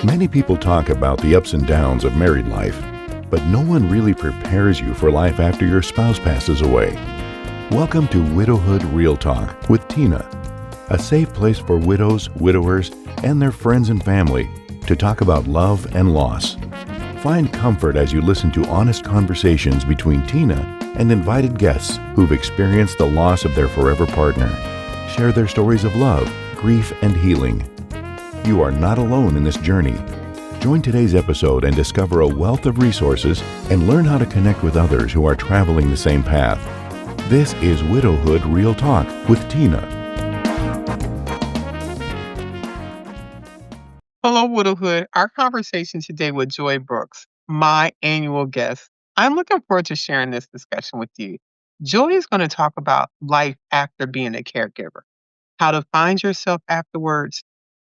Many people talk about the ups and downs of married life, but no one really prepares you for life after your spouse passes away. Welcome to Widowhood Real Talk with Tina, a safe place for widows, widowers, and their friends and family to talk about love and loss. Find comfort as you listen to honest conversations between Tina and invited guests who've experienced the loss of their forever partner. Share their stories of love, grief, and healing. You are not alone in this journey. Join today's episode and discover a wealth of resources and learn how to connect with others who are traveling the same path. This is Widowhood Real Talk with Tina. Hello, Widowhood. Our conversation today with Joy Brooks, my annual guest. I'm looking forward to sharing this discussion with you. Joy is going to talk about life after being a caregiver, how to find yourself afterwards,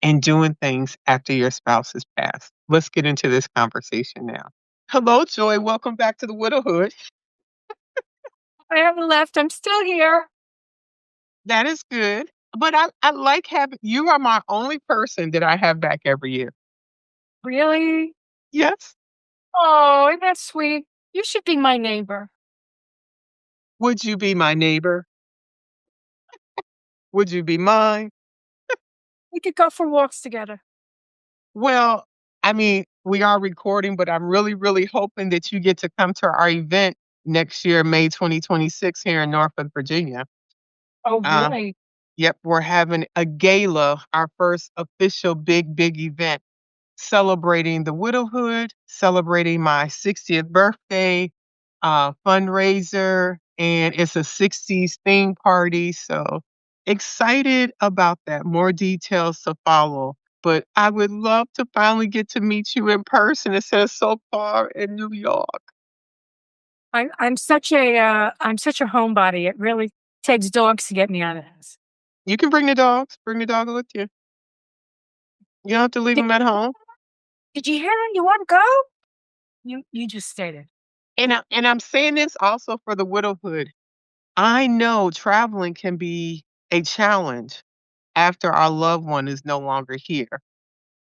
and doing things after your spouse has passed. Let's get into this conversation now. Hello, Joy. Welcome back to the Widowhood. I haven't left. I'm still here. That is good. But I like having you are my only person that I have back every year. Really? Yes. Oh, that's sweet. You should be my neighbor. Would you be my neighbor? Would you be mine? We could go for walks together. Well, I mean, we are recording, but I'm really, really hoping that you get to come to our event next year, May 2026, here in Norfolk, Virginia. Oh, Uh, really? yep, we're having a gala, our first official big event, celebrating the widowhood, celebrating my 60th birthday, fundraiser, and it's a 60s theme party. So excited about that. More details to follow. But I would love to finally get to meet you in person instead of so far in New York. I'm such a homebody. It really takes dogs to get me out of the house. You can bring the dogs. Bring the dog with you. You don't have to leave Did, them at home. did you hear that? You want to go? You just stated. And I'm saying this also for the widowhood. I know traveling can be a challenge after our loved one is no longer here.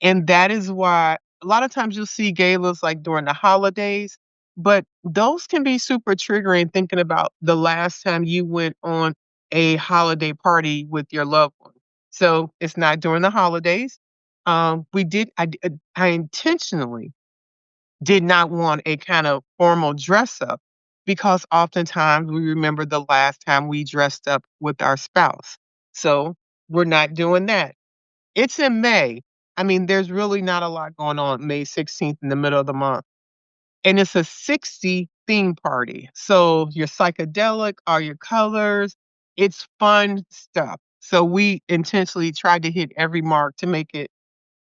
And that is why a lot of times you'll see galas like during the holidays, but those can be super triggering thinking about the last time you went on a holiday party with your loved one. So it's not during the holidays. I intentionally did not want a kind of formal dress up because oftentimes we remember the last time we dressed up with our spouse. So we're not doing that. It's in May. I mean, there's really not a lot going on May 16th in the middle of the month. And it's a 60 theme party. So your psychedelic, all your colors, it's fun stuff. So we intentionally tried to hit every mark to make it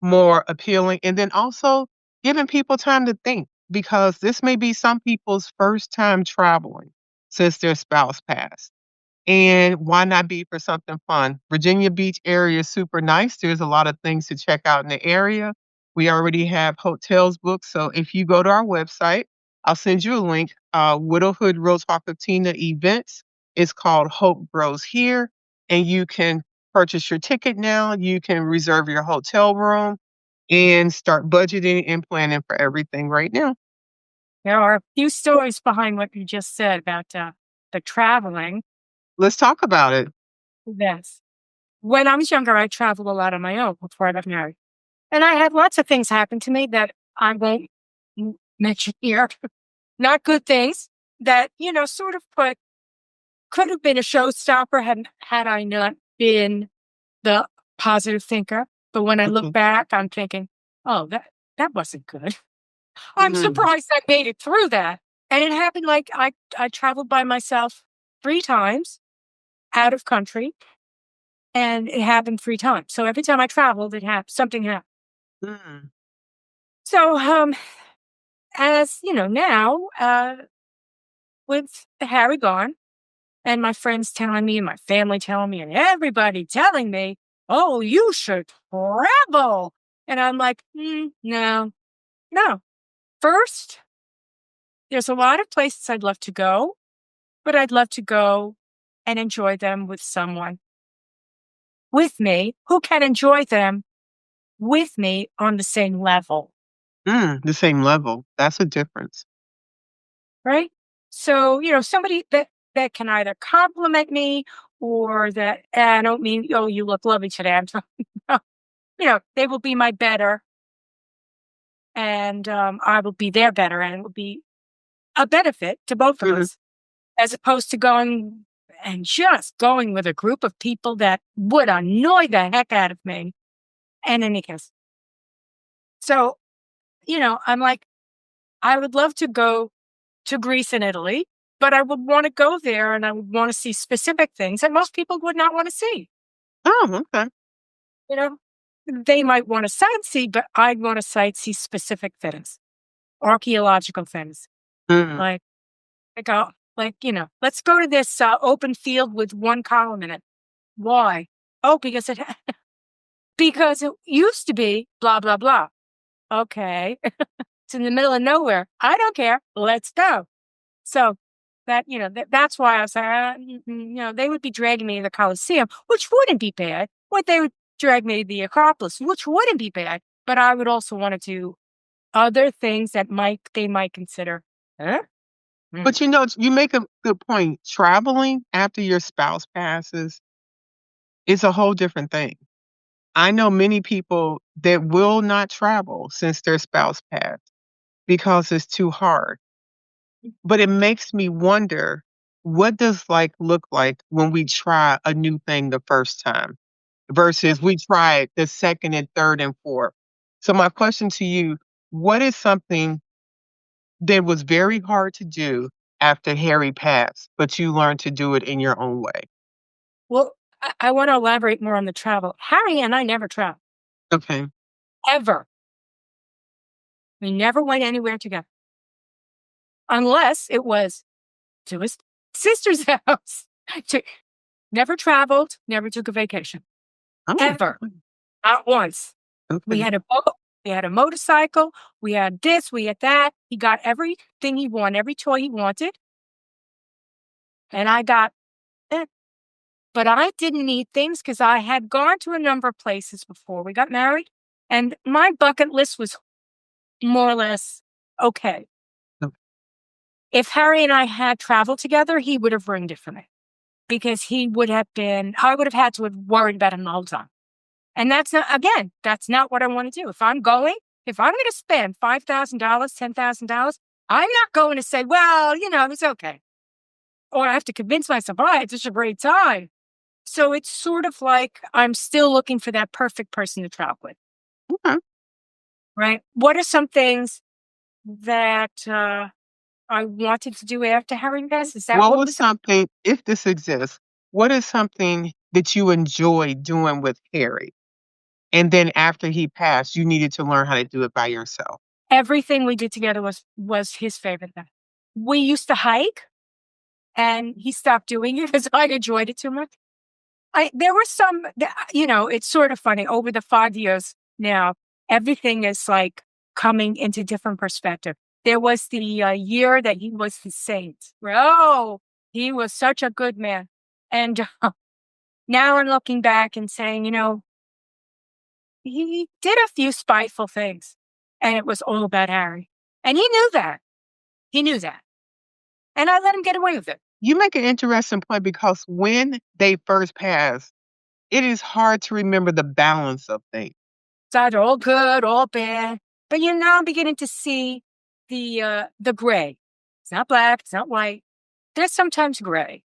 more appealing. And then also giving people time to think because this may be some people's first time traveling since their spouse passed. And why not be for something fun? Virginia Beach area is super nice. There's a lot of things to check out in the area. We already have hotels booked. So if you go to our website, I'll send you a link. Widowhood Real Talk with Tina events. It's called Hope Grows Here. And you can purchase your ticket now. You can reserve your hotel room and start budgeting and planning for everything right now. There are a few stories behind what you just said about the traveling. Let's talk about it. Yes. When I was younger, I traveled a lot on my own before I got married. And I had lots of things happen to me that I won't mention here. Not good things that, sort of could have been a showstopper had I not been the positive thinker. But when I look back, I'm thinking, oh, that wasn't good. I'm surprised I made it through that. And it happened like I traveled by myself 3 times out of country. And it happened 3 times. So every time I traveled, something happened. Mm. So, as you know now, with Harry gone, and my friends telling me, and my family telling me, and everybody telling me, "Oh, you should travel," and I'm like, no. First, there's a lot of places I'd love to go, but I'd love to go and enjoy them with someone with me who can enjoy them with me on the same level, The same level. That's a difference. right? So, somebody that can either compliment me or that, I don't mean, oh, you look lovely today. I'm talking about, they will be my better and I will be their better and it will be a benefit to both of Mhm. us as opposed to going with a group of people that would annoy the heck out of me in any case. So, I'm like, I would love to go to Greece and Italy, but I would want to go there and I would want to see specific things that most people would not want to see. Oh, okay. You know, they might want to sightsee, but I'd want to sightsee specific things, archaeological things. Mm. Like, let's go to this open field with one column in it. Why? Oh, because it used to be blah blah blah. Okay, it's in the middle of nowhere. I don't care. Let's go. So that's why I was like, they would be dragging me to the Colosseum, which wouldn't be bad. What they would drag me to the Acropolis, which wouldn't be bad. But I would also want to do other things that they might consider. Huh? Mm. But you make a good point. Traveling after your spouse passes is a whole different thing. I know many people that will not travel since their spouse passed because it's too hard. But it makes me wonder, what does like look like when we try a new thing the first time versus we try it the second and third and fourth. So my question to you, what is something that was very hard to do after Harry passed, but you learned to do it in your own way? Well, I want to elaborate more on the travel. Harry and I never traveled Okay. ever. We never went anywhere together unless it was to his sister's house. To, Never traveled, never took a vacation Oh, ever. Not once. We okay. had a boat, we had a motorcycle, we had this, we had that. He got everything he wanted, every toy he wanted. And I got it. But I didn't need things because I had gone to a number of places before we got married. And my bucket list was more or less okay. Okay. If Harry and I had traveled together, he would have ruined it for me because I would have had to have worried about him the whole time. And that's not what I want to do. If I'm going to spend $5,000, $10,000, I'm not going to say, well, it's okay. Or I have to convince myself, all right, it's just a great time. So it's sort of like I'm still looking for that perfect person to travel with, Okay. right? What are some things that I wanted to do after Harry passed? Is that What what was was something, if this exists, what is something that you enjoy doing with Harry? And then after he passed, you needed to learn how to do it by yourself. everything we did together was his favorite thing. We used to hike and he stopped doing it because I enjoyed it too much. There were it's sort of funny over the 5 years now, everything is like coming into different perspective. There was the year that he was the saint. Oh, he was such a good man. And now I'm looking back and saying, he did a few spiteful things and it was all about Harry. And he knew that. He knew that. And I let him get away with it. You make an interesting point because when they first pass, it is hard to remember the balance of things. It's either all good, all bad. But you're now beginning to see the gray. It's not black, it's not white. There's sometimes gray.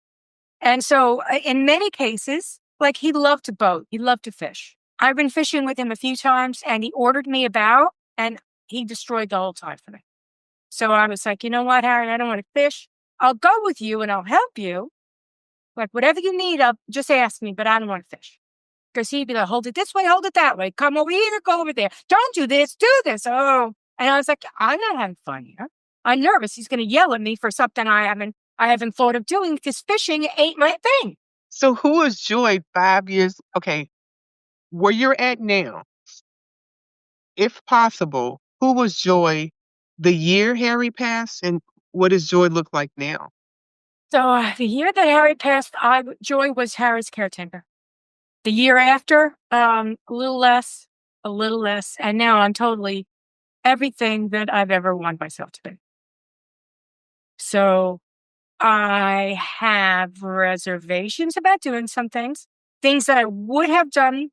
And so in many cases, like he loved to boat, he loved to fish. I've been fishing with him a few times and he ordered me about and he destroyed the whole time for me. So I was like, you know what, Harry, I don't want to fish. I'll go with you and I'll help you. Like whatever you need, just ask me, but I don't want to fish. Because he'd be like, hold it this way, hold it that way. Come over here, go over there. Don't do this, do this. Oh. And I was like, I'm not having fun here. I'm nervous. He's going to yell at me for something I haven't thought of doing because fishing ain't my thing. So who is Joy 5 years? Okay, where you're at now, if possible, who was Joy the year Harry passed, and what does Joy look like now? So the year that Harry passed, Joy was Harry's caretaker. The year after, a little less. a little less, and now I'm totally everything that I've ever wanted myself to be. So I have reservations about doing some things that I would have done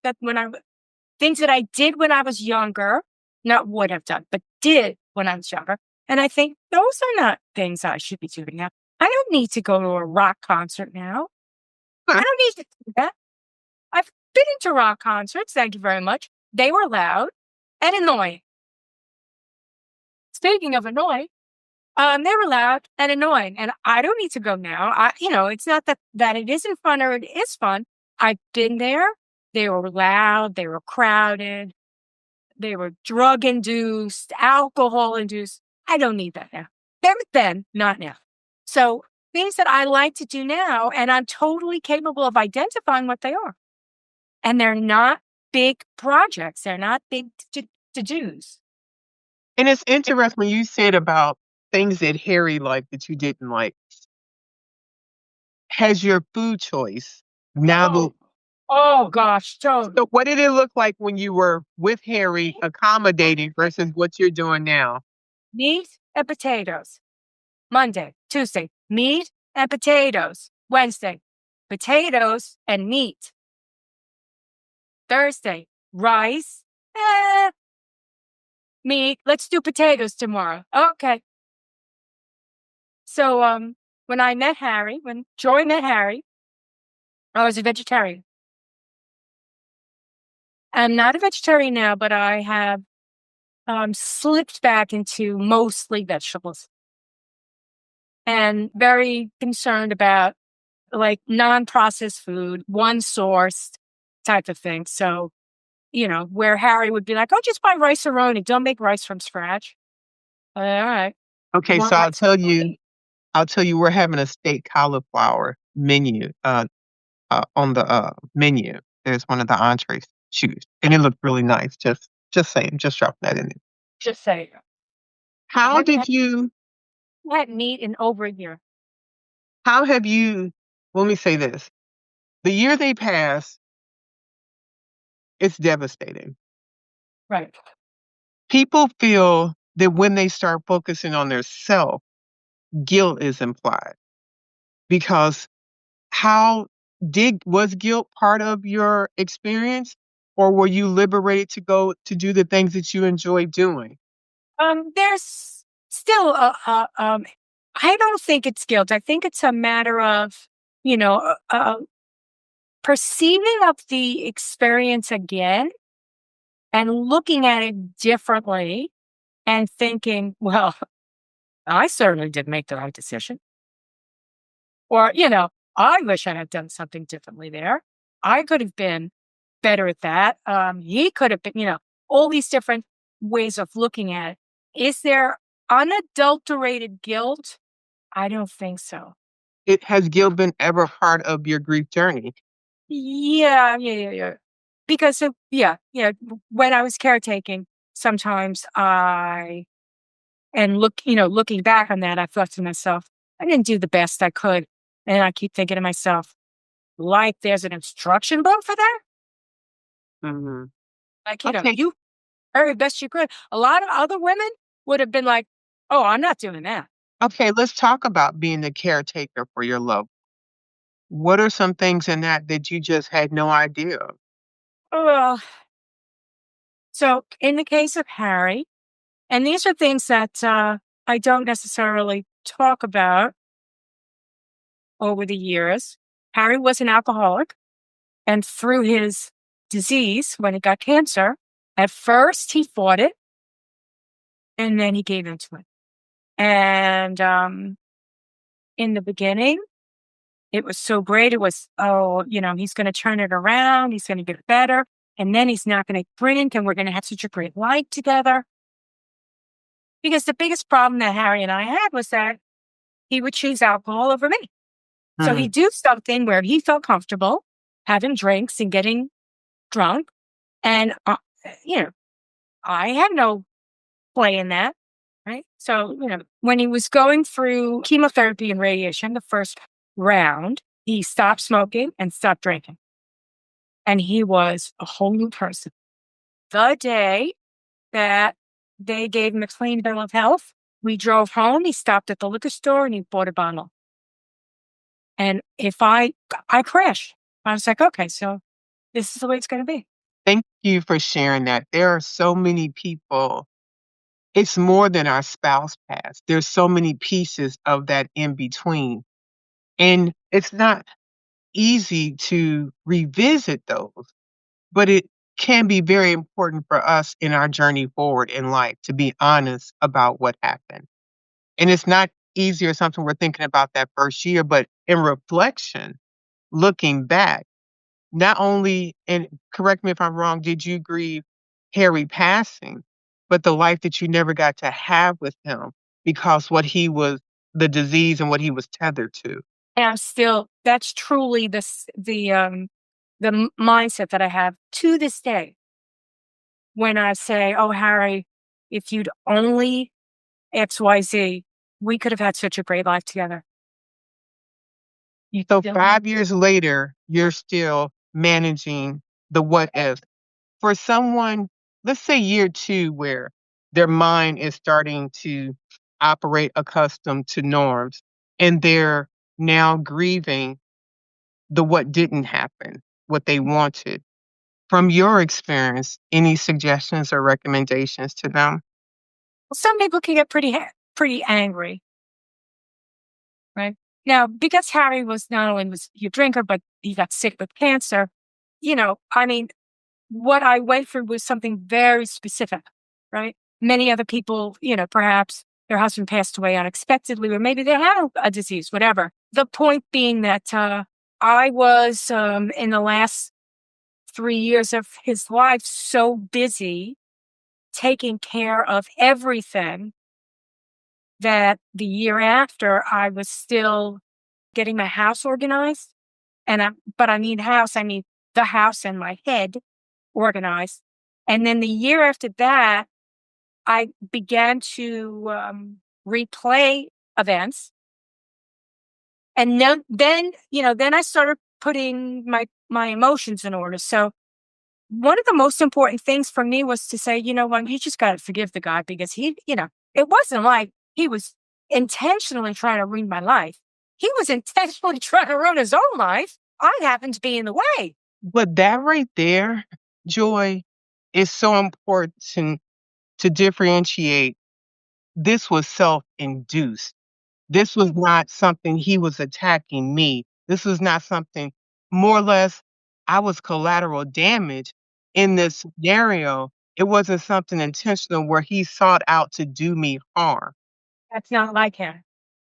things that I did when I was younger, not would have done, but did when I was younger. And I think those are not things I should be doing now. I don't need to go to a rock concert now. I don't need to do that. I've been into rock concerts, thank you very much. They were loud and annoying. Speaking of annoying, they were loud and annoying, and I don't need to go now. It's not that it isn't fun or it is fun. I've been there. They were loud. They were crowded. They were drug induced, alcohol induced. I don't need that now. Then, not now. So things that I like to do now, and I'm totally capable of identifying what they are. And they're not big projects. They're not big to-dos. And it's interesting when you said about things that Harry liked that you didn't like. Has your food choice now? Oh gosh, totally. So what did it look like when you were with Harry accommodating versus what you're doing now? Meat and potatoes. Monday, Tuesday, meat and potatoes. Wednesday, potatoes and meat. Thursday, rice, meat. Let's do potatoes tomorrow. Okay. So when Joy met Harry, I was a vegetarian. I'm not a vegetarian now, but I have slipped back into mostly vegetables. And very concerned about like non-processed food, one sourced type of thing. So, where Harry would be like, oh, just buy rice-a-roni. Don't make rice from scratch. All right. Okay, so I'll tell you we're having a steak cauliflower menu on the menu. There's one of the entrees. Choose. And it looked really nice. Just saying, just drop that in there. Just say, How did you I had meat in over a year. how have you let me say this. The year they pass, it's devastating. Right. People feel that when they start focusing on their self, guilt is implied. Because was guilt part of your experience, or were you liberated to go to do the things that you enjoy doing? There's still I don't think it's guilt. I think it's a matter of, perceiving of the experience again and looking at it differently and thinking, well, I certainly did make the right decision. Or, I wish I had done something differently there. I could have been better at that. He could have been, all these different ways of looking at it. Is there unadulterated guilt? I don't think so. Has guilt been ever part of your grief journey? Yeah. Because when I was caretaking, sometimes looking back on that, I thought to myself, I didn't do the best I could. And I keep thinking to myself, like there's an instruction book for that? Mm-hmm. Like, Okay. you very best you could. A lot of other women would have been like, oh, I'm not doing that. Okay, let's talk about being the caretaker for your loved. What are some things in that you just had no idea of? Well, so in the case of Harry, and these are things that I don't necessarily talk about over the years. Harry was an alcoholic, and through his disease, when he got cancer, at first he fought it, and then he gave into it. And in the beginning, it was so great. It was, he's going to turn it around. He's going to get better. And then he's not going to drink, and we're going to have such a great life together. Because the biggest problem that Harry and I had was that he would choose alcohol over me. So he'd do something where he felt comfortable having drinks and getting drunk. And, I had no play in that. Right. So, when he was going through chemotherapy and radiation, the first round, he stopped smoking and stopped drinking. And he was a whole new person. the day that they gave him a clean bill of health. We drove home. He stopped at the liquor store and he bought a bottle. And I crashed. I was like, okay, so this is the way it's going to be. Thank you for sharing that. There are so many people. It's more than our spouse past. There's so many pieces of that in between. And it's not easy to revisit those, but it can be very important for us in our journey forward in life to be honest about what happened. And it's not easy or something we're thinking about that first year, but in reflection, looking back, not only, and correct me if I'm wrong, did you grieve Harry passing, but the life that you never got to have with him because the disease and what he was tethered to. And that's truly the mindset that I have to this day. When I say, oh, Harry, if you'd only XYZ, we could have had such a great life together. So 5 years later, you're still managing the what if. For someone, let's say year 2, where their mind is starting to operate accustomed to norms, and they're now grieving the what didn't happen, what they wanted. From your experience, any suggestions or recommendations to them? Some people can get pretty angry, right? Now, because Harry not only was he a drinker, but he got sick with cancer, I mean, what I went through was something very specific, right? Many other people, perhaps their husband passed away unexpectedly, or maybe they had a disease, whatever. The point being that I was, in the last 3 years of his life, so busy taking care of everything that the year after I was still getting my house organized. But I mean the house and my head organized. And then the year after that, I began to replay events. And then I started putting my emotions in order. So one of the most important things for me was to say, you just got to forgive the guy, because it wasn't like he was intentionally trying to ruin my life. He was intentionally trying to ruin his own life. I happened to be in the way. But that right there, Joy, is so important to differentiate. This was self-induced. This was not something he was attacking me. This was not something, more or less, I was collateral damage in this scenario. It wasn't something intentional where he sought out to do me harm. That's not like him.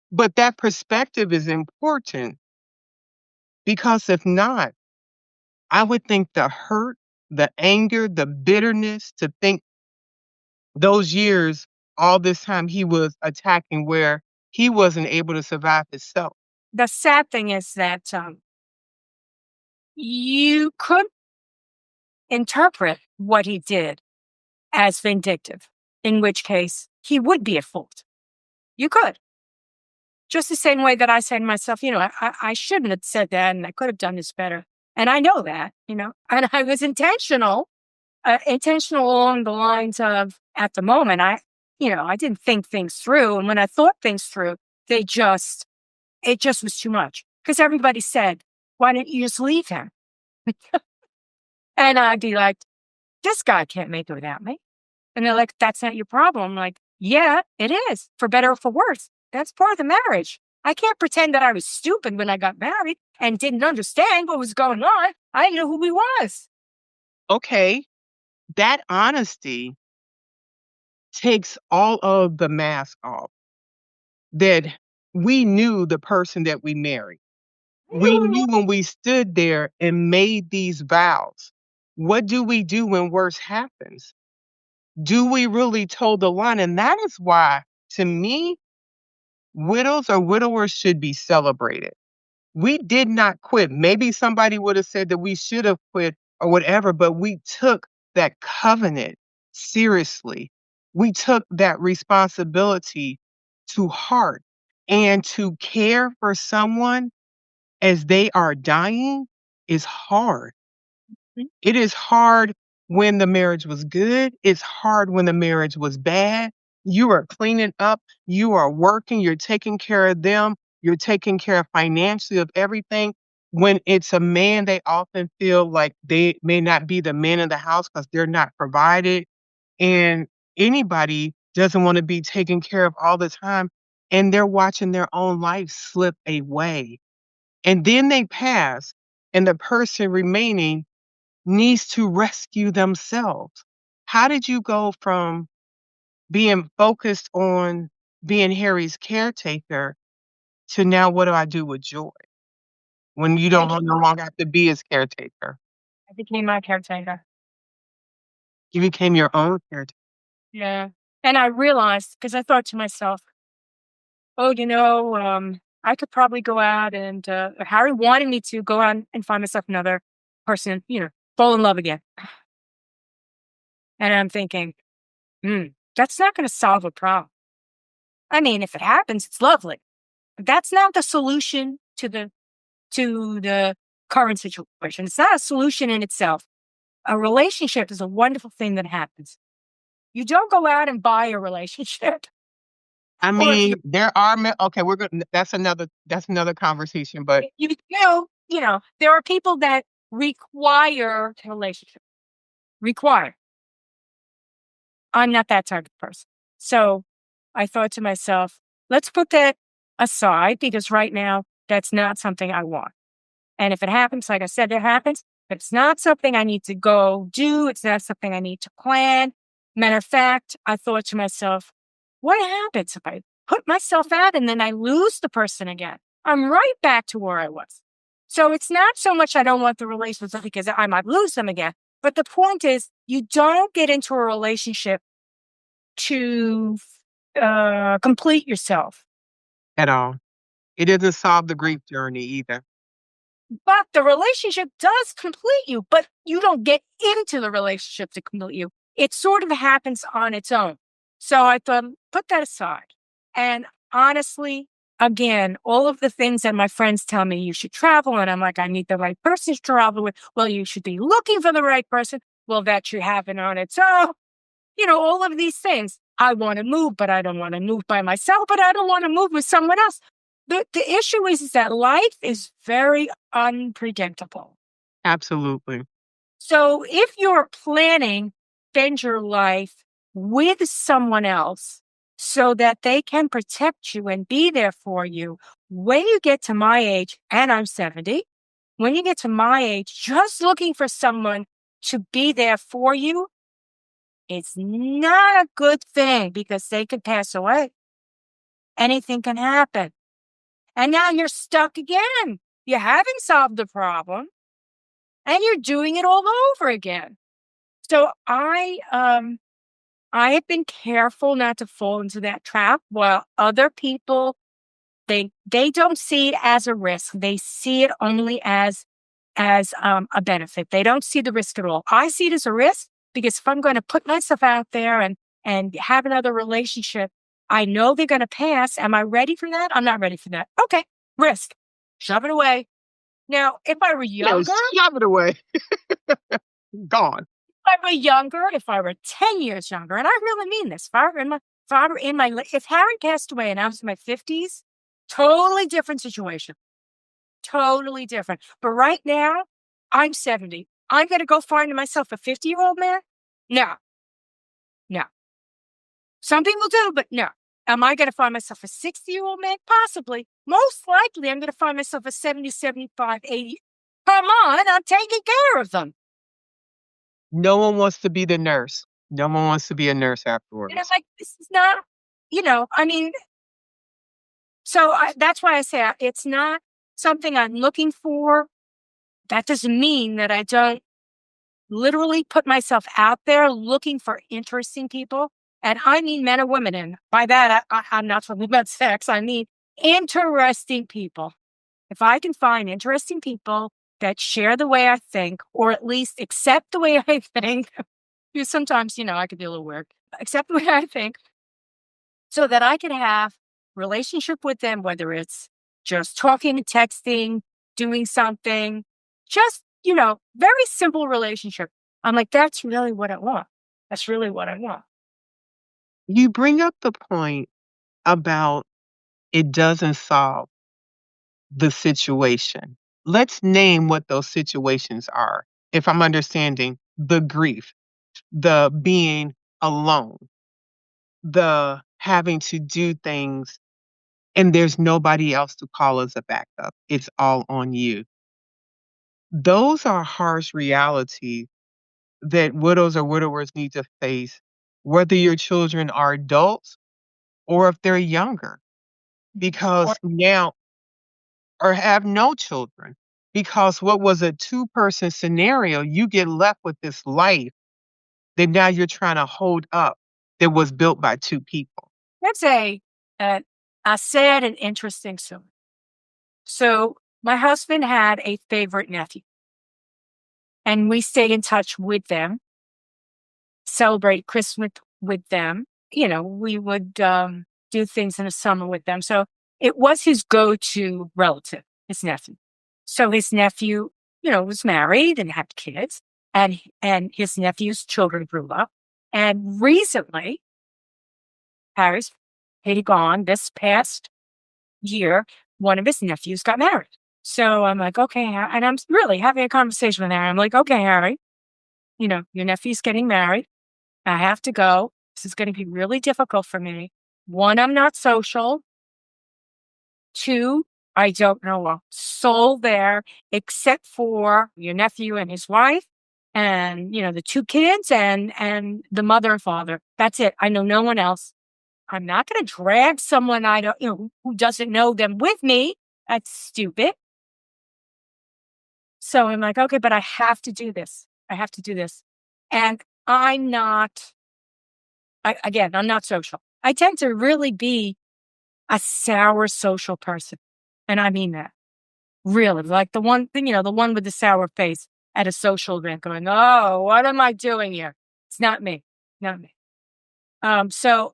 But that perspective is important, because if not, I would think the hurt, the anger, the bitterness, to think those years, all this time he was attacking where he wasn't able to survive himself. The sad thing is that you could interpret what he did as vindictive, in which case he would be at fault. You could. Just the same way that I say to myself, I shouldn't have said that, and I could have done this better. And I know that, and I was intentional along the lines of, at the moment, I didn't think things through. And when I thought things through, it just was too much, because everybody said, why didn't you just leave him? And I'd be like, this guy can't make it without me. And they're like, that's not your problem. I'm like, yeah, it is, for better or for worse. That's part of the marriage. I can't pretend that I was stupid when I got married and didn't understand what was going on. I didn't know who he was. Okay, that honesty takes all of the mask off. That we knew the person that we married. We knew when we stood there and made these vows. What do we do when worse happens? Do we really toe the line? And that is why, to me, widows or widowers should be celebrated. We did not quit. Maybe somebody would have said that we should have quit or whatever, but we took that covenant seriously. We took that responsibility to heart, and to care for someone as they are dying is hard. Mhm. It is hard when the marriage was good. It's hard when the marriage was bad. You are cleaning up, you are working, you're taking care of them, you're taking care of financially of everything. When it's a man, they often feel like they may not be the man in the house because they're not provided. And anybody doesn't want to be taken care of all the time. And they're watching their own life slip away. And then they pass, and the person remaining needs to rescue themselves. How did you go from being focused on being Harry's caretaker to now what do I do with Joy when you don't no longer have to be his caretaker? I became my caretaker. You became your own caretaker. Yeah. And I realized, because I thought to myself, oh, I could probably go out and Harry wanted me to go out and find myself another person, fall in love again. And I'm thinking, that's not going to solve a problem. I mean, if it happens, it's lovely. But that's not the solution to the current situation. It's not a solution in itself. A relationship is a wonderful thing that happens. You don't go out and buy a relationship. I mean, there are okay, we're going that's another conversation, but There are people that require a relationship. Require. I'm not that type of person. So I thought to myself, let's put that aside because right now that's not something I want. And if it happens, like I said, it happens. But it's not something I need to go do. It's not something I need to plan. Matter of fact, I thought to myself, what happens if I put myself out and then I lose the person again? I'm right back to where I was. So it's not so much I don't want the relationship because I might lose them again. But the point is, you don't get into a relationship to complete yourself. at all. It doesn't solve the grief journey either. But the relationship does complete you, but you don't get into the relationship to complete you. It sort of happens on its own. So I thought, put that aside. And honestly, again, all of the things that my friends tell me you should travel, and I'm like, I need the right person to travel with. Well, you should be looking for the right person. Well, that should happen on its own. All of these things. I want to move, but I don't want to move by myself, but I don't want to move with someone else. The issue is that life is very unpredictable. Absolutely. So if you're planning, spend your life with someone else so that they can protect you and be there for you when you get to my age, and I'm 70, when you get to my age, just looking for someone to be there for you, it's not a good thing because they could pass away. Anything can happen. And now you're stuck again. You haven't solved the problem and you're doing it all over again. So I have been careful not to fall into that trap while other people, they don't see it as a risk. They see it only as a benefit. They don't see the risk at all. I see it as a risk because if I'm going to put myself out there and have another relationship, I know they're going to pass. Am I ready for that? I'm not ready for that. Okay, risk. Shove it away. Now, if I were younger, shove it away. Gone. If I were younger, if I were 10 years younger, and I really mean this, if Harry passed away and I was in my 50s, totally different situation. Totally different. But right now, I'm 70. I'm going to go find myself a 50-year-old man? No. No. Some people do, but no. Am I going to find myself a 60-year-old man? Possibly. Most likely, I'm going to find myself a 70, 75, 80. Come on, I'm taking care of them. No one wants to be the nurse. No one wants to be a nurse afterwards. This is not, so that's why I say it's not something I'm looking for. That doesn't mean that I don't literally put myself out there looking for interesting people. And I mean men and women. And by that, I'm not talking about sex. I mean interesting people. If I can find interesting people that share the way I think, or at least accept the way I think, because sometimes, I could be a little weird, accept the way I think, so that I can have relationship with them, whether it's just talking, texting, doing something, just, very simple relationship. I'm like, that's really what I want. That's really what I want. You bring up the point about it doesn't solve the situation. Let's name what those situations are. If I'm understanding the grief, the being alone, the having to do things and there's nobody else to call as a backup. It's all on you. Those are harsh realities that widows or widowers need to face, whether your children are adults or if they're younger, Or because now, or have no children, because what was a two-person scenario, you get left with this life that now you're trying to hold up that was built by two people. that's a, a sad and interesting story. So my husband had a favorite nephew, and we stayed in touch with them, celebrate Christmas with them. We would do things in the summer with them. So it was his go-to relative, his nephew. So his nephew, was married and had kids, and his nephew's children grew up. And recently, Paris had gone this past year, one of his nephews got married. So I'm like, okay, and I'm really having a conversation with Harry. I'm like, okay, Harry, your nephew's getting married. I have to go. This is going to be really difficult for me. One, I'm not social. Two, I don't know a soul there except for your nephew and his wife and, the two kids and the mother and father. That's it. I know no one else. I'm not going to drag someone I don't, who doesn't know them with me. That's stupid. So I'm like, okay, but I have to do this. I have to do this. And I'm not social. I tend to really be a sour social person. And I mean that. Really. Like the one thing, the one with the sour face at a social event going, oh, what am I doing here? It's not me. Not me. So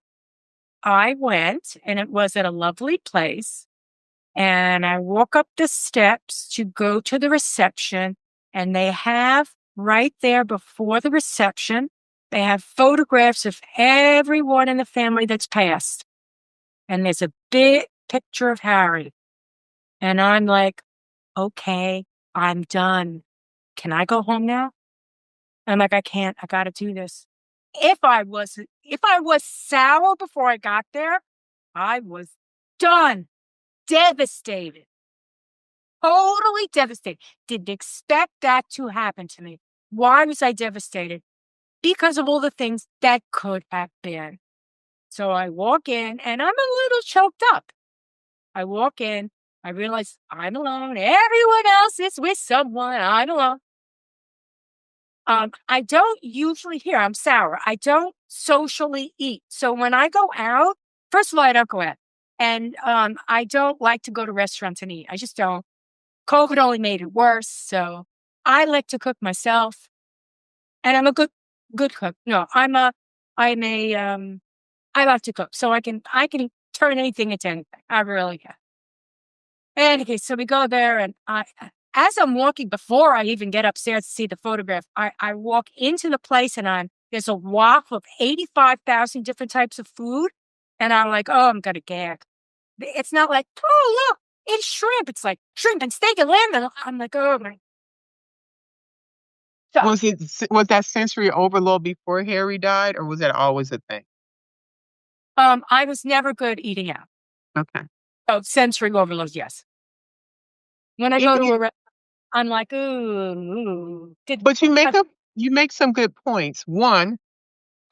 I went and it was at a lovely place. And I walk up the steps to go to the reception. And they have right there before the reception, they have photographs of everyone in the family that's passed. And there's a big picture of Harry. And I'm like, okay, I'm done. Can I go home now? I'm like, I can't. I got to do this. If I was sour before I got there, I was done. Devastated. Totally devastated. Didn't expect that to happen to me. Why was I devastated? Because of all the things that could have been. So I walk in and I'm a little choked up. I walk in, I realize I'm alone. Everyone else is with someone. I'm alone. I don't usually I'm sour. I don't socially eat. So when I go out, first of all, I don't go out. And I don't like to go to restaurants and eat. I just don't. COVID only made it worse. So I like to cook myself. And I'm a good cook. No, I like to cook. So I can turn anything into anything. I really can. Anyway, so we go there and as I'm walking, before I even get upstairs to see the photograph, I walk into the place and there's a waft of 85,000 different types of food. And I'm like, oh, I'm going to gag. It's not like, oh, look, it's shrimp. It's like shrimp and steak and lamb. And I'm like, oh, my. So, Was that sensory overload before Harry died, or was that always a thing? I was never good eating out. Okay. Oh, sensory overload, yes. When I go to a I'm like, ooh. But you make some good points. One,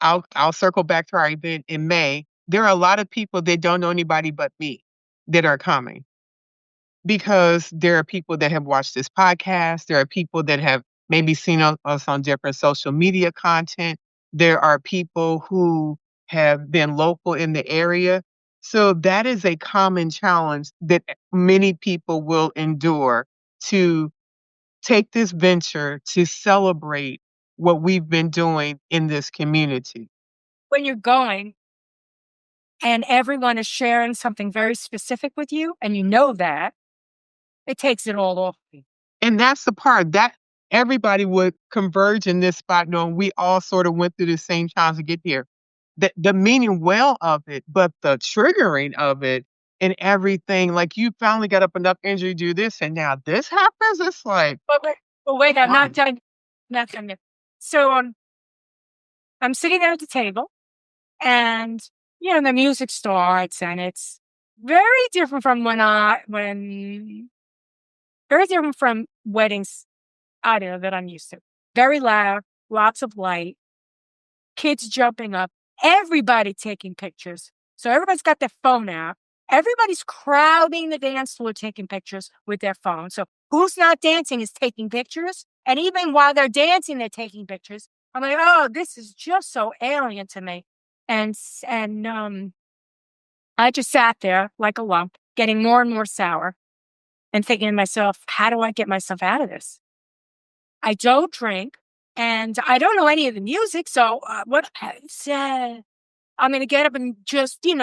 I'll circle back to our event in May. There are a lot of people that don't know anybody but me that are coming because there are people that have watched this podcast. There are people that have maybe seen us on different social media content. There are people who have been local in the area. So that is a common challenge that many people will endure to take this venture to celebrate what we've been doing in this community. When you're going and everyone is sharing something very specific with you, and you know that, it takes it all off me. And that's the part everybody would converge in this spot knowing we all sort of went through the same times to get here. The meaning well of it, but the triggering of it and everything, like you finally got up enough energy to do this and now this happens. It's like, But wait, I'm why? not done. Not done yet. So I'm sitting there at the table, and the music starts, and it's very different from very different from weddings. I don't know that I'm used to. Very loud, lots of light, kids jumping up, everybody taking pictures. So everybody's got their phone out. Everybody's crowding the dance floor taking pictures with their phone. So who's not dancing is taking pictures. And even while they're dancing, they're taking pictures. I'm like, oh, this is just so alien to me. And I just sat there like a lump, getting more and more sour and thinking to myself, how do I get myself out of this? I don't drink and I don't know any of the music. So what I said, I'm going to get up and just, So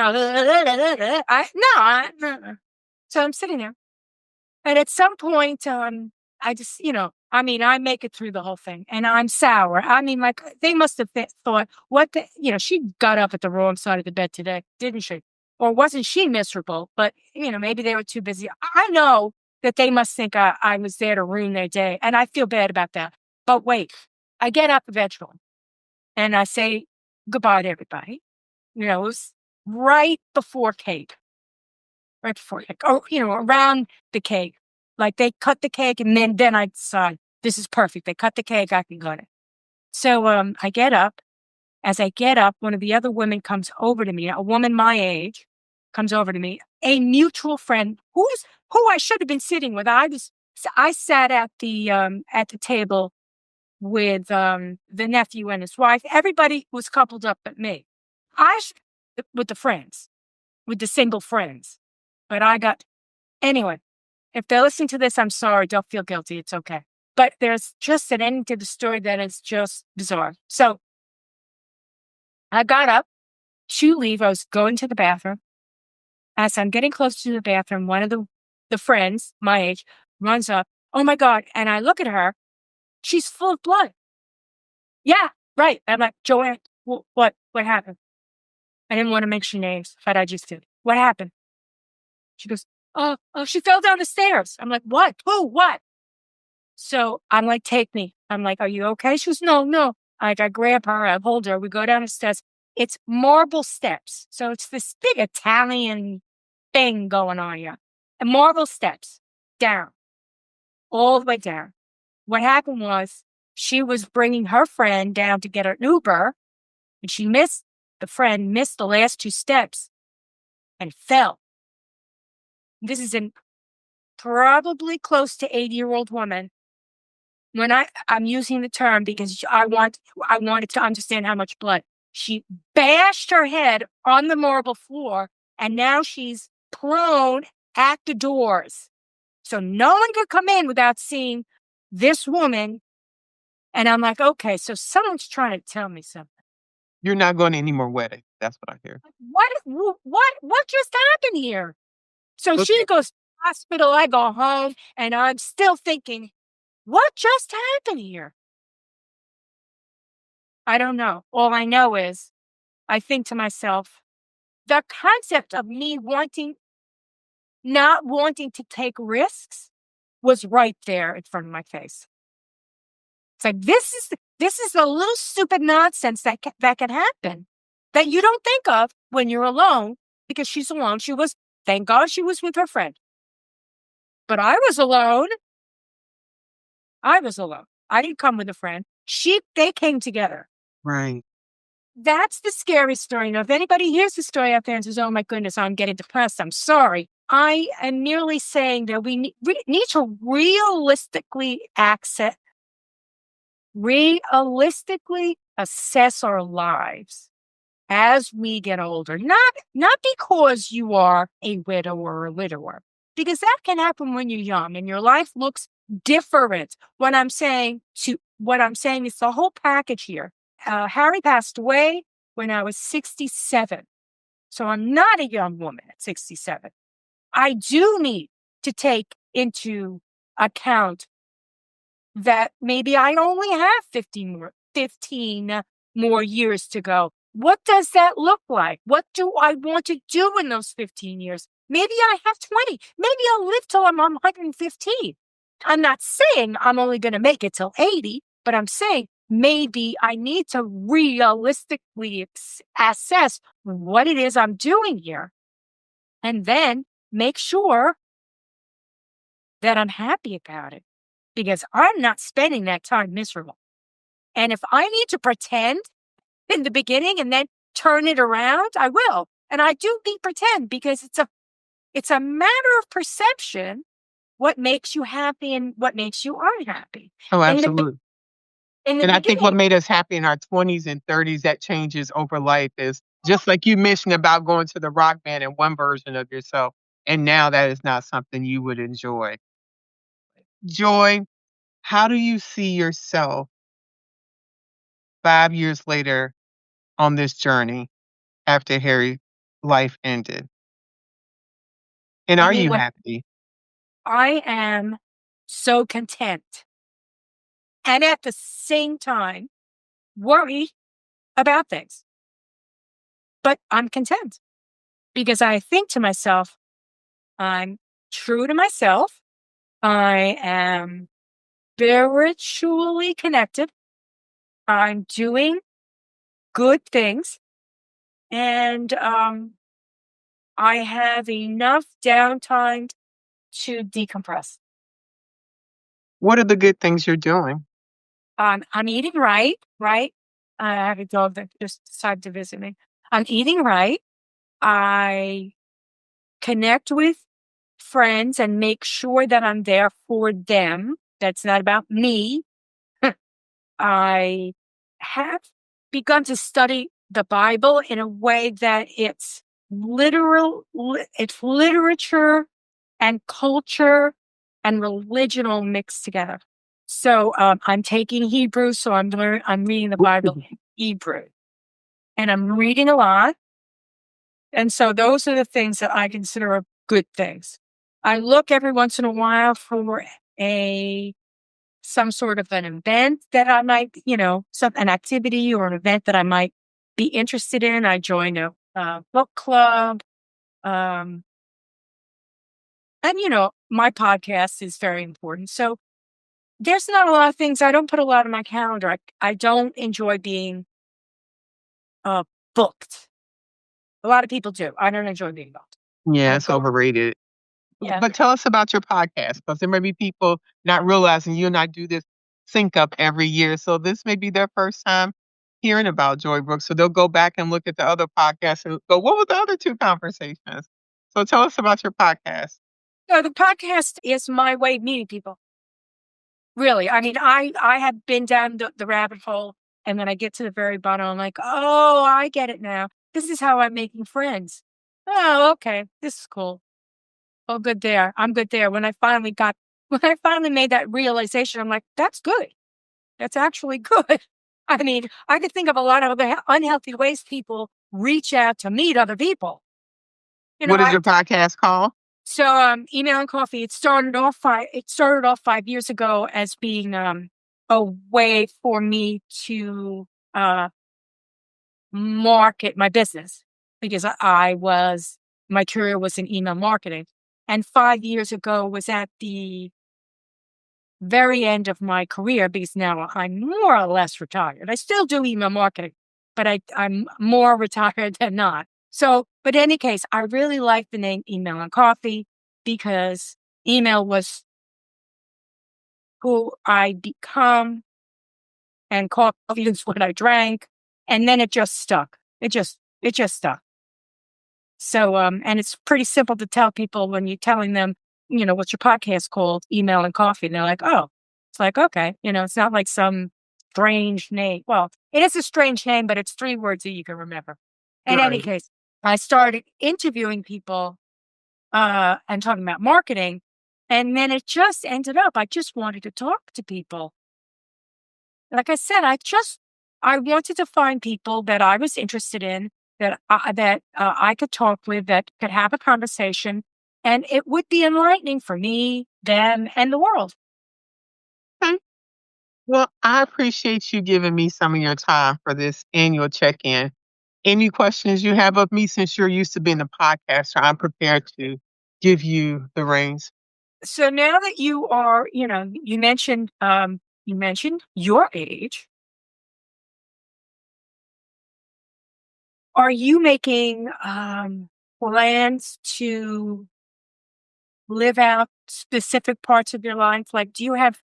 I'm sitting there. And at some point, I just, I make it through the whole thing and I'm sour. I mean, like they must have thought, she got up at the wrong side of the bed today, didn't she? Or wasn't she miserable? But, maybe they were too busy. I know that they must think I was there to ruin their day. And I feel bad about that. But wait, I get up eventually and I say goodbye to everybody. It was right before cake. Right before cake. Or, around the cake. Like they cut the cake and then I decide this is perfect. They cut the cake, I can cut it. So I get up. As I get up, one of the other women comes over to me, a woman my age comes over to me, a mutual friend who I should have been sitting with. I sat at the table with the nephew and his wife. Everybody was coupled up but me. With the friends, with the single friends. But anyway, if they're listening to this, I'm sorry. Don't feel guilty. It's okay. But there's just an ending to the story that is just bizarre. So I got up to leave. I was going to the bathroom. As I'm getting close to the bathroom, one of the friends, my age, runs up. Oh my God. And I look at her. She's full of blood. Yeah, right. I'm like, Joanne, what happened? I didn't want to mention names, but I just did. What happened? She goes, oh, she fell down the stairs. I'm like, what? Who? What? So I'm like, take me. I'm like, are you okay? She goes, no. I grab her, I hold her, we go down the stairs. It's marble steps. So it's this big Italian thing going on here. And marble steps down, all the way down. What happened was she was bringing her friend down to get her Uber, and the friend missed the last two steps and fell. This is a probably close to 80-year-old woman. When I'm using the term because I wanted to understand how much blood. She bashed her head on the marble floor, and now she's prone at the doors. So no one could come in without seeing this woman. And I'm like, okay, so someone's trying to tell me something. You're not going to any more weddings. That's what I hear. What just happened here? So she goes to the hospital, I go home, and I'm still thinking, what just happened here? I don't know. All I know is I think to myself, the concept of me not wanting to take risks was right there in front of my face. It's like, this is a little stupid nonsense that can happen that you don't think of when you're alone, because she's alone. Thank God she was with her friend. But I was alone. I didn't come with a friend. They came together. Right. That's the scary story. Now, if anybody hears the story out there and says, oh my goodness, I'm getting depressed, I'm sorry. I am merely saying that we need to realistically assess our lives as we get older. Not because you are a widow or a widower, because that can happen when you're young and your life looks different. What I'm saying is the whole package here. Harry passed away when I was 67. So I'm not a young woman at 67. I do need to take into account that maybe I only have 15 more years to go. What does that look like? What do I want to do in those 15 years? Maybe I have 20. Maybe I'll live till I'm 115. I'm not saying I'm only going to make it till 80, but I'm saying maybe I need to realistically assess what it is I'm doing here and then make sure that I'm happy about it, because I'm not spending that time miserable. And if I need to pretend in the beginning and then turn it around, I will. And I do mean pretend, because it's a matter of perception, what makes you happy and what makes you unhappy. Oh, In the, absolutely. in the And I think what beginning, made us happy in our 20s and 30s, that changes over life, is just like you mentioned about going to the rock band in one version of yourself. And now that is not something you would enjoy. Joy, how do you see yourself 5 years later on this journey after Harry's life ended? And I are mean, you when happy? I am so content and at the same time worry about things, but I'm content because I think to myself, I'm true to myself. I am spiritually connected. I'm doing good things, and I have enough downtime to decompress. What are the good things you're doing? I'm eating right, right? I have a dog that just decided to visit me. I'm eating right. I connect with friends and make sure that I'm there for them. That's not about me. I have begun to study the Bible in a way that it's it's literature and culture and religion all mixed together. So I'm taking Hebrew, so I'm reading the Bible in Hebrew, and I'm reading a lot. And so those are the things that I consider good things. I look every once in a while for some sort of an event that I might, an activity or an event that I might be interested in. I join a book club. Um, and, my podcast is very important. So there's not a lot of things. I don't put a lot on my calendar. I don't enjoy being booked. A lot of people do. I don't enjoy being booked. Yeah, I it's go, overrated. yeah. But tell us about your podcast, because there may be people not realizing you and I do this sync up every year. So this may be their first time hearing about Joy Brooks. So they'll go back and look at the other podcasts and go, what were the other two conversations? So tell us about your podcast. So the podcast is my way of meeting people. Really. I mean, I have been down the rabbit hole, and then I get to the very bottom. I'm like, oh, I get it now. This is how I'm making friends. Oh, okay. This is cool. Oh, good there. I'm good there. When I finally made that realization, I'm like, that's good. That's actually good. I mean, I could think of a lot of other unhealthy ways people reach out to meet other people. What is your podcast called? So, Email and Coffee, it started off 5 years ago as being a way for me to market my business, because my career was in email marketing. And 5 years ago was at the very end of my career, because now I'm more or less retired. I still do email marketing, but I'm more retired than not. So, but in any case, I really like the name Email and Coffee, because email was who I become and coffee is what I drank. And then it just stuck. It just stuck. So, and it's pretty simple to tell people when you're telling them, what's your podcast called? Email and Coffee. And they're like, oh, it's like, okay. It's not like some strange name. Well, it is a strange name, but it's 3 words that you can remember. In any Right. case, I started interviewing people and talking about marketing. And then it just ended up, I just wanted to talk to people. Like I said, I wanted to find people that I was interested in, that I could talk with, that could have a conversation, and it would be enlightening for me, them, and the world. Okay. Well, I appreciate you giving me some of your time for this annual check-in. Any questions you have of me since you're used to being a podcaster, I'm prepared to give you the reins. So now that you are, you mentioned your age. Are you making plans to live out specific parts of your life? Like, do you have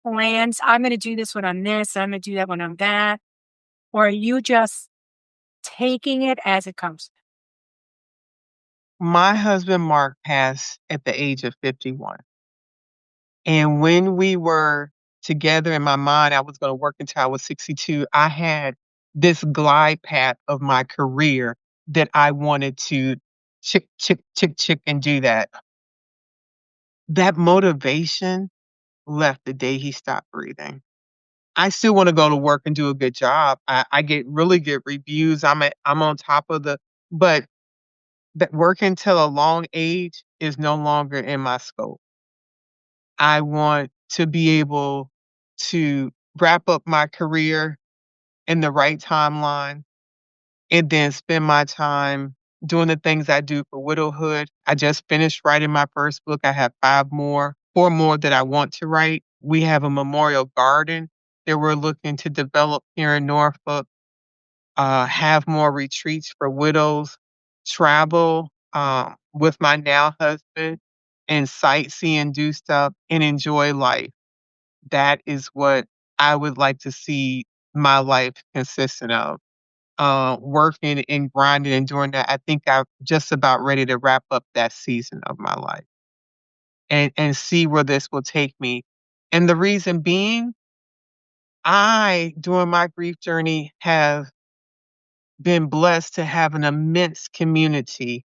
plans? I'm going to do this when I'm this. I'm going to do that when I'm that. Or are you just taking it as it comes? My husband, Mark, passed at the age of 51. And when we were together in my mind, I was gonna work until I was 62. I had this glide path of my career that I wanted to chick, chick, chick, chick, and do that. That motivation left the day he stopped breathing. I still wanna go to work and do a good job. I get really good reviews. I'm on top of the but that working till a long age is no longer in my scope. I want to be able to wrap up my career in the right timeline and then spend my time doing the things I do for Widowhood. I just finished writing my first book. I have 4 more that I want to write. We have a memorial garden that we're looking to develop here in Norfolk, have more retreats for widows, travel with my now husband, and sightsee and do stuff and enjoy life. That is what I would like to see my life consistent of. Working and grinding and doing that, I think I'm just about ready to wrap up that season of my life and see where this will take me. And the reason being, I, during my grief journey, have been blessed to have an immense community.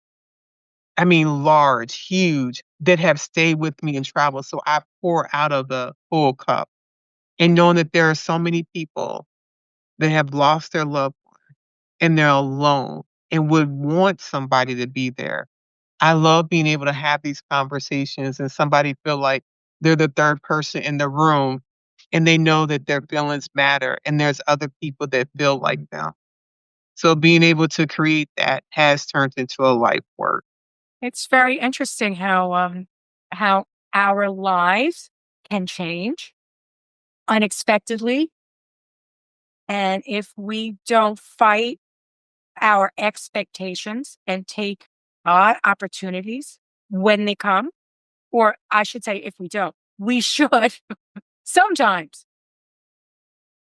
I mean, large, huge, that have stayed with me and traveled. So I pour out of the full cup. And knowing that there are so many people that have lost their loved one and they're alone and would want somebody to be there. I love being able to have these conversations and somebody feel like they're the third person in the room and they know that their feelings matter and there's other people that feel like them. So being able to create that has turned into a life work. It's very interesting how our lives can change unexpectedly, and if we don't fight our expectations and take opportunities when they come, or I should say, if we don't, we should sometimes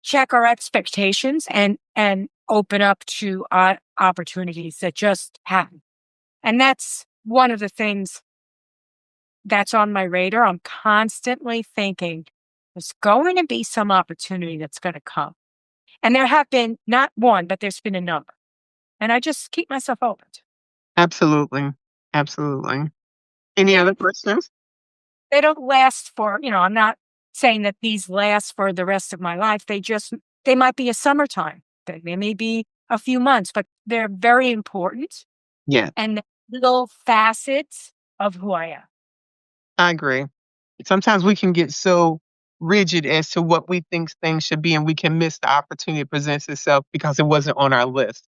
check our expectations and open up to opportunities that just happen. And that's one of the things that's on my radar. I'm constantly thinking there's going to be some opportunity that's going to come. And there have been not one, but there's been a number. And I just keep myself open. Absolutely. Absolutely. Any They, other questions? they don't last for, I'm not saying that these last for the rest of my life. They might be a summertime thing. They may be a few months, but they're very important Yeah, and little facets of who I am. I agree. Sometimes we can get so rigid as to what we think things should be, and we can miss the opportunity that presents itself because it wasn't on our list.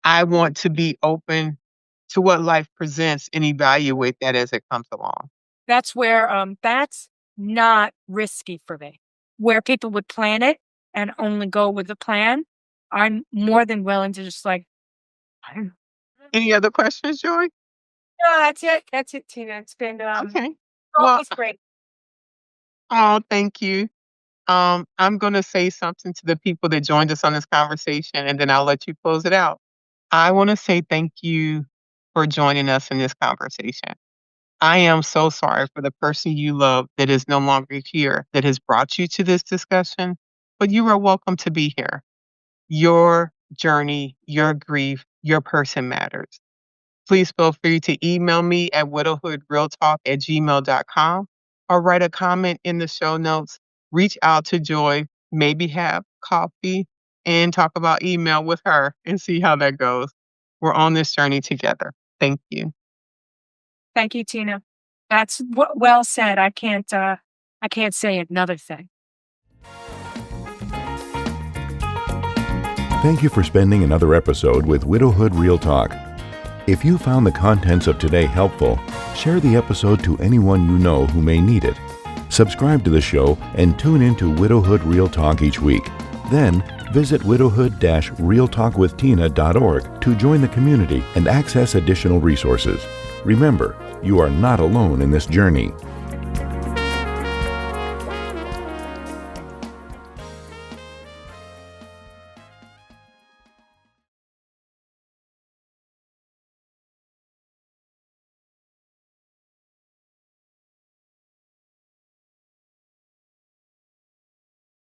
I want to be open to what life presents and evaluate that as it comes along. That's not risky for me. Where people would plan it and only go with the plan, I'm more than willing to just like, I don't know. Any other questions, Joy? No, that's it. That's it, Tina. It's been Okay. Well, always great. oh, thank you. I'm going to say something to the people that joined us on this conversation, and then I'll let you close it out. I want to say thank you for joining us in this conversation. I am so sorry for the person you love that is no longer here that has brought you to this discussion, but you are welcome to be here. Your journey, your grief, your person matters. Please feel free to email me at widowhoodrealtalk@gmail.com or write a comment in the show notes. Reach out to Joy, maybe have coffee and talk about email with her and see how that goes. We're on this journey together. Thank you. Thank you, Tina. That's well said. I can't say another thing. Thank you for spending another episode with Widowhood Real Talk. If you found the contents of today helpful, share the episode to anyone you know who may need it. Subscribe to the show and tune in to Widowhood Real Talk each week. Then, visit widowhood-realtalkwithtina.org to join the community and access additional resources. Remember, you are not alone in this journey.